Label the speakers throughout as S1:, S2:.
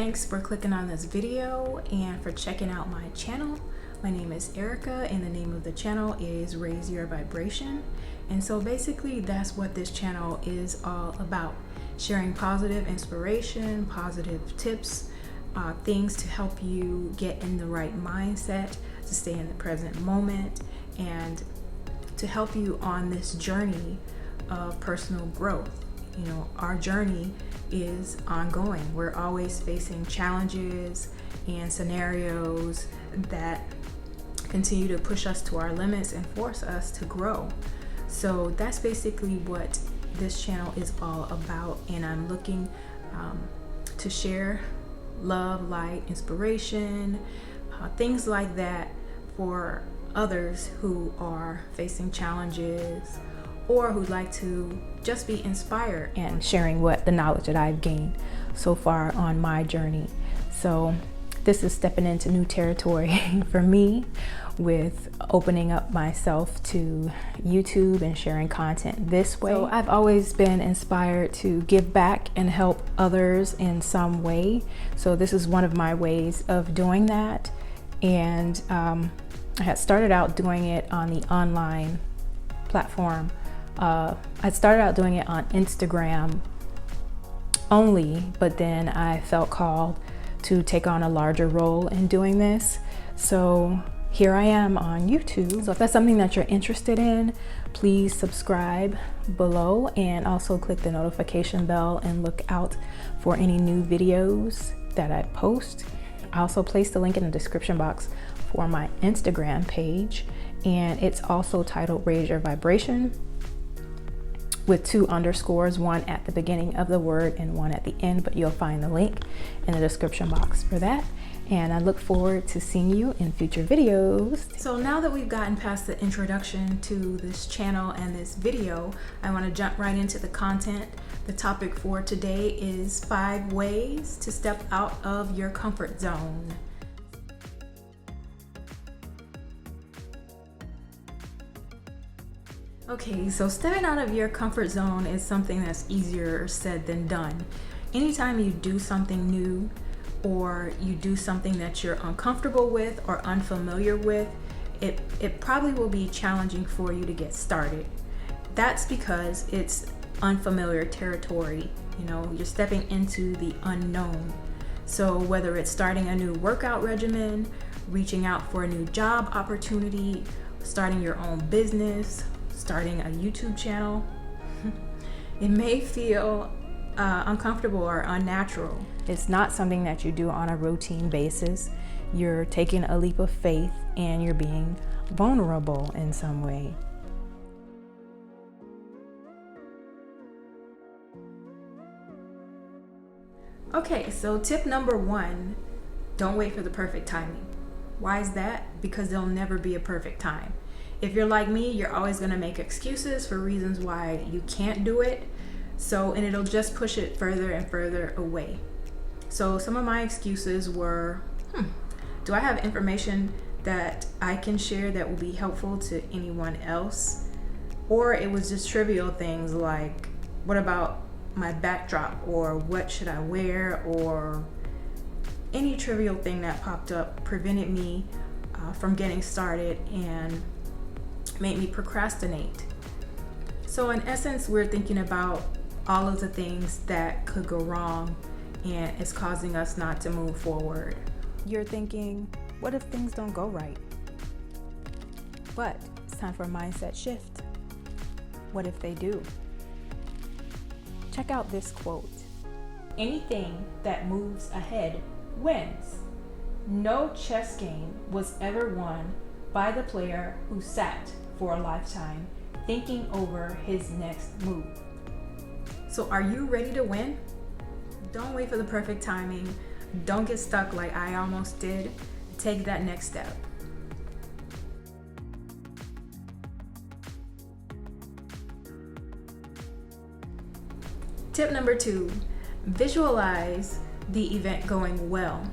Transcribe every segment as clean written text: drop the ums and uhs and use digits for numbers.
S1: thanks for clicking on this video and for checking out my channel. My name is Erica and the name of the channel is Raise Your Vibration. And so basically that's what this channel is all about. Sharing positive inspiration, positive tips, things to help you get in the right mindset, to stay in the present moment, and to help you on this journey of personal growth. You know, our journey is ongoing. We're always facing challenges and scenarios that continue to push us to our limits and force us to grow. So that's basically what this channel is all about, and I'm looking to share love, light, inspiration, things like that for others who are facing challenges or who'd like to just be inspired, and sharing what the knowledge that I've gained so far on my journey. So this is stepping into new territory for me with opening up myself to YouTube and sharing content this way. So I've always been inspired to give back and help others in some way. So this is one of my ways of doing that. And I had started out doing it on the online platform. I started out doing it on Instagram only, but then I felt called to take on a larger role in doing this. So here I am on YouTube. So if that's something that you're interested in, please subscribe below and also click the notification bell and look out for any new videos that I post. I also placed the link in the description box for my Instagram page, and it's also titled Raise Your Vibration, with 2 underscores, one at the beginning of the word and one at the end, but you'll find the link in the description box for that. And I look forward to seeing you in future videos. So now that we've gotten past the introduction to this channel and this video, I want to jump right into the content. The topic for today is 5 ways to step out of your comfort zone. Okay, so stepping out of your comfort zone is something that's easier said than done. Anytime you do something new, or you do something that you're uncomfortable with or unfamiliar with, it probably will be challenging for you to get started. That's because it's unfamiliar territory. You know, you're stepping into the unknown. So whether it's starting a new workout regimen, reaching out for a new job opportunity, starting your own business, starting a YouTube channel, it may feel uncomfortable or unnatural. It's not something that you do on a routine basis. You're taking a leap of faith and you're being vulnerable in some way. Okay, so tip number 1, don't wait for the perfect timing. Why is that? Because there'll never be a perfect time. If you're like me, you're always going to make excuses for reasons why you can't do it. And it'll just push it further and further away. So some of my excuses were, do I have information that I can share that will be helpful to anyone else? Or it was just trivial things like, what about my backdrop? Or what should I wear? Or any trivial thing that popped up prevented me from getting started and made me procrastinate. So in essence, we're thinking about all of the things that could go wrong and it's causing us not to move forward. You're thinking, what if things don't go right? But it's time for a mindset shift. What if they do? Check out this quote. Anything that moves ahead wins. No chess game was ever won by the player who sat for a lifetime thinking over his next move. So are you ready to win? Don't wait for the perfect timing. Don't get stuck like I almost did. Take that next step. Tip number 2, visualize the event going well.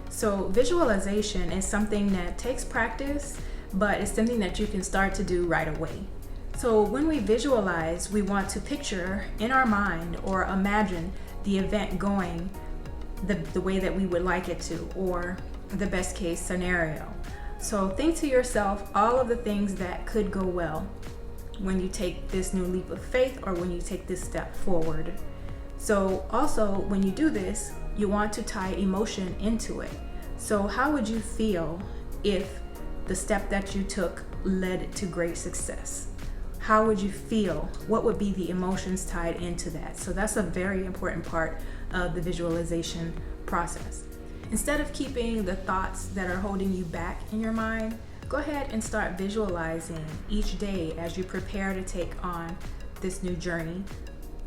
S1: So visualization is something that takes practice, but it's something that you can start to do right away. So when we visualize, we want to picture in our mind or imagine the event going the way that we would like it to, or the best case scenario. So think to yourself all of the things that could go well when you take this new leap of faith, or when you take this step forward. So also, when you do this, you want to tie emotion into it. So how would you feel if the step that you took led to great success? How would you feel? What would be the emotions tied into that? So that's a very important part of the visualization process. Instead of keeping the thoughts that are holding you back in your mind, go ahead and start visualizing each day as you prepare to take on this new journey,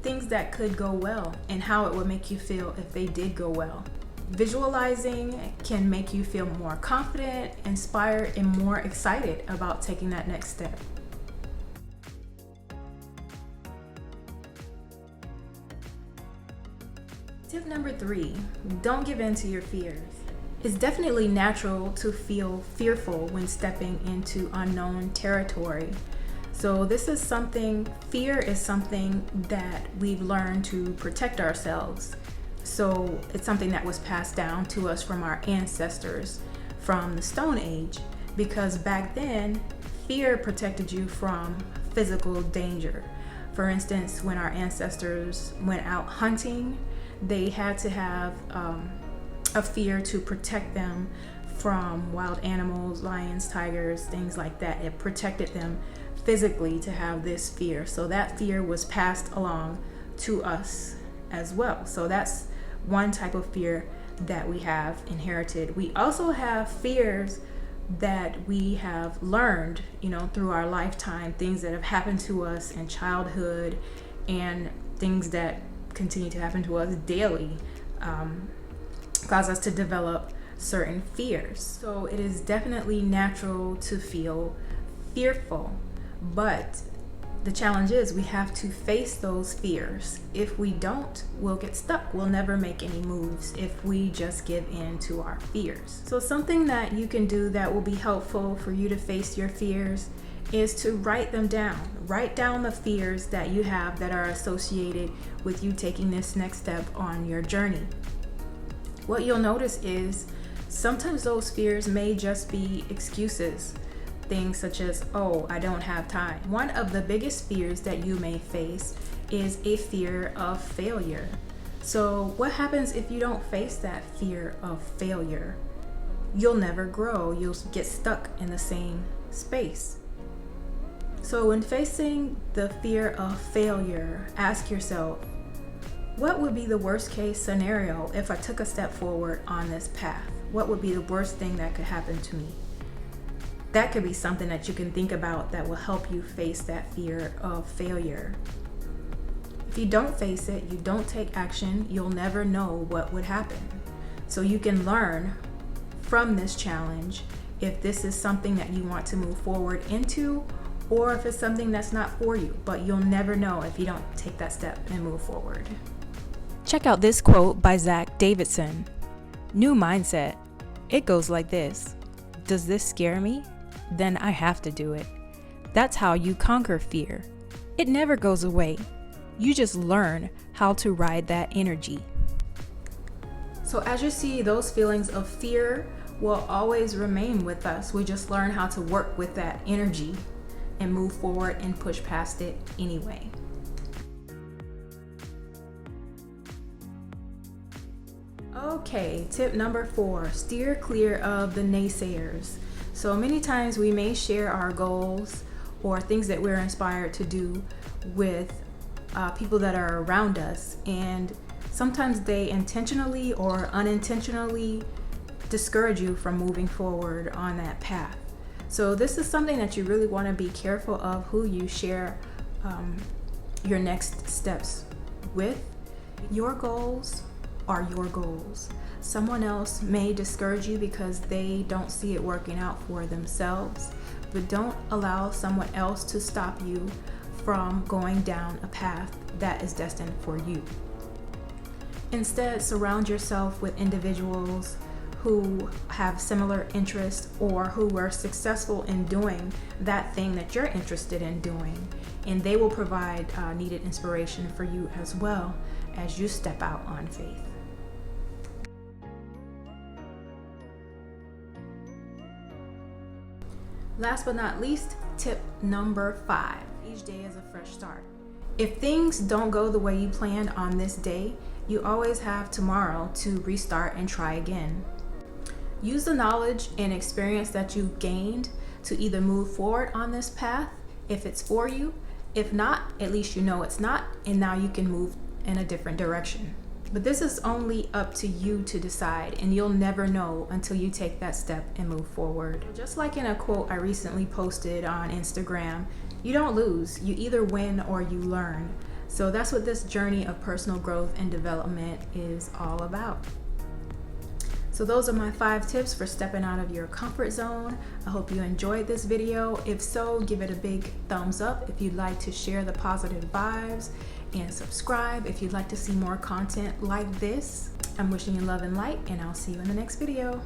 S1: things that could go well and how it would make you feel if they did go well. Visualizing can make you feel more confident, inspired, and more excited about taking that next step. Tip number 3, don't give in to your fears. It's definitely natural to feel fearful when stepping into unknown territory. So fear is something that we've learned to protect ourselves. So it's something that was passed down to us from our ancestors from the Stone Age, because back then, fear protected you from physical danger. For instance, when our ancestors went out hunting, they had to have a fear to protect them from wild animals, lions, tigers, things like that. It protected them physically to have this fear. So that fear was passed along to us as well. So that's one type of fear that we have inherited. We also have fears that we have learned, through our lifetime, things that have happened to us in childhood and things that continue to happen to us daily, cause us to develop certain fears. So it is definitely natural to feel fearful, but the challenge is we have to face those fears. If we don't, we'll get stuck. We'll never make any moves if we just give in to our fears. So something that you can do that will be helpful for you to face your fears is to write them down. Write down the fears that you have that are associated with you taking this next step on your journey. What you'll notice is sometimes those fears may just be excuses. Things such as, oh, I don't have time. One of the biggest fears that you may face is a fear of failure. So what happens if you don't face that fear of failure? You'll never grow. You'll get stuck in the same space. So when facing the fear of failure, ask yourself, what would be the worst case scenario if I took a step forward on this path? What would be the worst thing that could happen to me? That could be something that you can think about that will help you face that fear of failure. If you don't face it, you don't take action, you'll never know what would happen. So you can learn from this challenge if this is something that you want to move forward into, or if it's something that's not for you, but you'll never know if you don't take that step and move forward. Check out this quote by Zach Davidson. New mindset. It goes like this. Does this scare me? Then I have to do it. That's how you conquer fear. It never goes away. You just learn how to ride that energy. So as you see, those feelings of fear will always remain with us. We just learn how to work with that energy and move forward and push past it anyway. Okay, tip number 4, steer clear of the naysayers. So many times we may share our goals or things that we're inspired to do with people that are around us, and sometimes they intentionally or unintentionally discourage you from moving forward on that path. So this is something that you really want to be careful of, who you share your next steps with. Your goals are your goals. Someone else may discourage you because they don't see it working out for themselves, but don't allow someone else to stop you from going down a path that is destined for you. Instead, surround yourself with individuals who have similar interests or who were successful in doing that thing that you're interested in doing, and they will provide needed inspiration for you as well as you step out on faith. Last but not least, tip number 5. Each day is a fresh start. If things don't go the way you planned on this day, you always have tomorrow to restart and try again. Use the knowledge and experience that you've gained to either move forward on this path if it's for you. If not, at least you know it's not, and now you can move in a different direction. But this is only up to you to decide, and you'll never know until you take that step and move forward. Just like in a quote I recently posted on Instagram, you don't lose, you either win or you learn. So that's what this journey of personal growth and development is all about. So those are my 5 tips for stepping out of your comfort zone. I hope you enjoyed this video. If so, give it a big thumbs up if you'd like to share the positive vibes, and subscribe if you'd like to see more content like this. I'm wishing you love and light, and I'll see you in the next video.